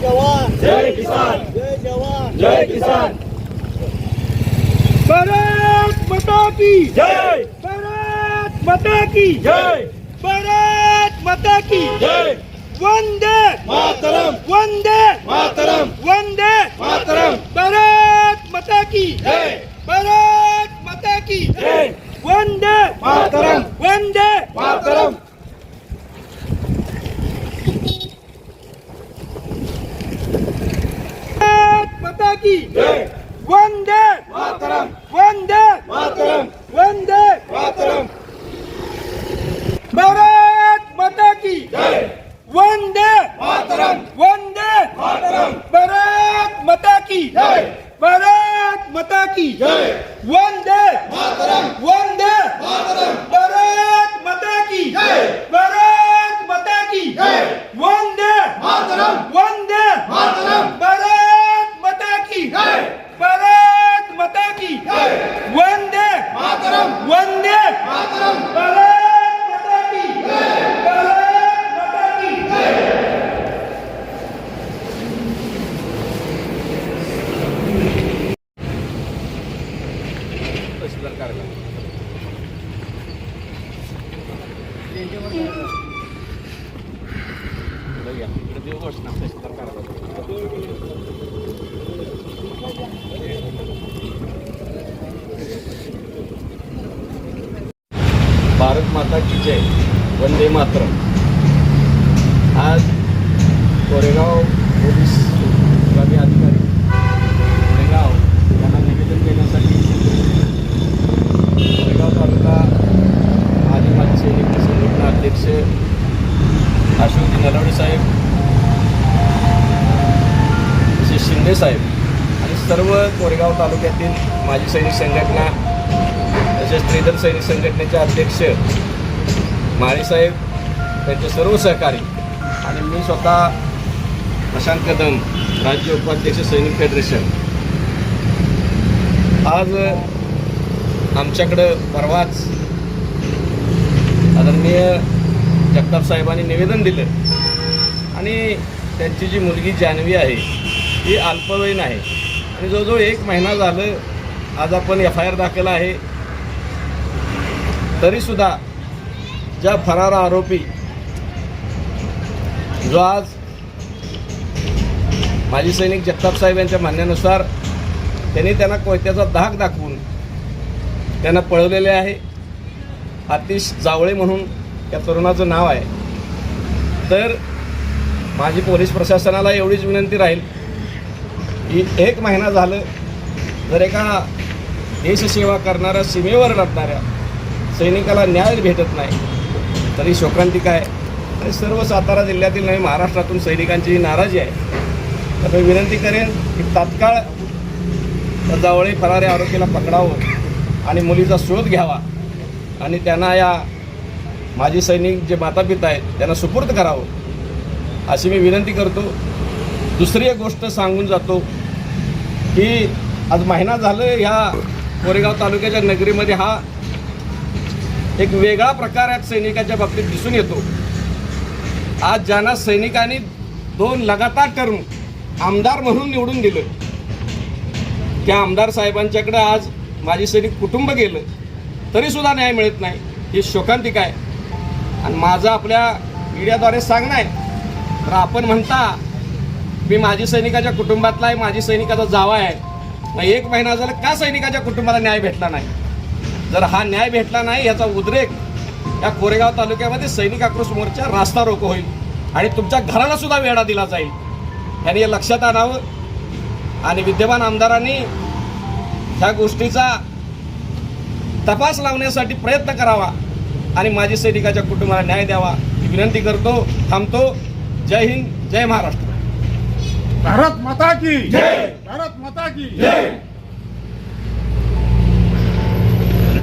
जवान जय किसान, जय जवान जय किसान। भारत माता की जय, भारत माता की जय, भारत माता की जय। वंदे मातरम, वंदे मातरम, वंदे मातरम। भारत माता की जय, भारत माता की जय, वंदे मातरम, वंदे मातरम। भारत माता की जय, वंदे मातरम, वंदे मातरम, वंदे मातरम। भारत माता की जय, वंदे मातरम, वंदे मातरम। भारत माता की जय, भारत माता की जय, वंदे मातरम, वंदे मातरम। भारत माता की जय, भारत माता की जय, वंदे मातरम, वंदे मातरम। भारत माता की जय, भारत माता की जय, वंदे मातरम, वंदे मातरम। भारत माता की भारत माता की भारत माता की जय, वंदे मातरम। आज कोरेगाव पोलीस विभागीय अधिकारी कोरेगाव यांना निवेदन देण्यासाठी कोरेगाव तालुका आदिवासी सैनिक संघटना अध्यक्ष अशोक नलवडे साहेब, विशेष शिंदे साहेब आणि सर्व कोरेगाव तालुक्यातील माजी सैनिक संघटना तसेच त्रिदल सैनिक संघटनेचे अध्यक्ष माळीसाहेब, त्यांचे सर्व सहकारी आणि मी स्वतः प्रशांत कदम, राज्य उपाध्यक्ष सैनिक फेडरेशन। आज आमच्याकडं परवाच आदरणीय जगताप साहेबांनी निवेदन दिलं आणि त्यांची जी मुलगी जान्हवी आहे ती अल्पवयीन आहे आणि जवळजवळ 1 महिना झालं आज आपण FIR दाखल आहे, तरीसुद्धा ज्या फरार आरोपी जो आज माजी सैनिक जगताप साहेब यांच्या म्हणण्यानुसार त्यांना कोयत्याचा धाक दाखवून त्यांना पळवलेले आहे। आतिश जावळे म्हणून त्या तरुणाचं नाव आहे। तर माझी पोलीस प्रशासनाला एवढीच विनंती राहील की 1 महिना झालं जर एका देशसेवा करणाऱ्या, सीमेवर लढणाऱ्या सैनिकाला न्याय भेटत नाही तरी शोकांतिका आहे आणि सर्व सातारा जिल्ह्यातील नाही महाराष्ट्रातून सैनिकांची नाराजी आहे। तर मी विनंती करेन की तात्काळ जावळे फरारी आरोपीला पकडावं आणि मुलीचा शोध घ्यावा आणि त्यांना या माजी सैनिक जे मातापिता आहेत त्यांना सुपूर्द करावं अशी मी विनंती करतो। दुसरी एक गोष्ट सांगून जातो की आज महिना झालं ह्या कोरेगाव तालुक्याच्या नगरीमध्ये हा एक वेगळा प्रकार या सैनिकांच्या बाबतीत दिसून येतो। आज ज्यांना सैनिकांनी 2 लगातार टर्म आमदार म्हणून निवडून दिलं त्या आमदार साहेबांच्याकडे आज माजी सैनिक कुटुंब गेलं तरीसुद्धा न्याय मिळत नाही, ही शोकांतिका आहे। आणि माझं आपल्या मीडियाद्वारे सांगणं आहे, तर आपण म्हणता मी माजी सैनिकाच्या कुटुंबातला आहे, माजी सैनिकाचा जावा आहे, मग 1 महिना झाला का सैनिकाच्या कुटुंबाला न्याय भेटला नाही? जर हा न्याय भेटला नाही याचा उद्रेक या कोरेगाव तालुक्यामध्ये सैनिक आक्रोश मोर्चा रास्ता रोको होईल आणि तुमच्या घराला सुद्धा वेढा दिला जाईल। यांनी हे लक्षात आणावं आणि विद्यमान आमदारांनी ह्या गोष्टीचा तपास लावण्यासाठी प्रयत्न करावा आणि माजी सैनिकाच्या कुटुंबाला न्याय द्यावा ही विनंती करतो। थांबतो। जय हिंद, जय महाराष्ट्र। भारत माता की जय, भारत माता की जय।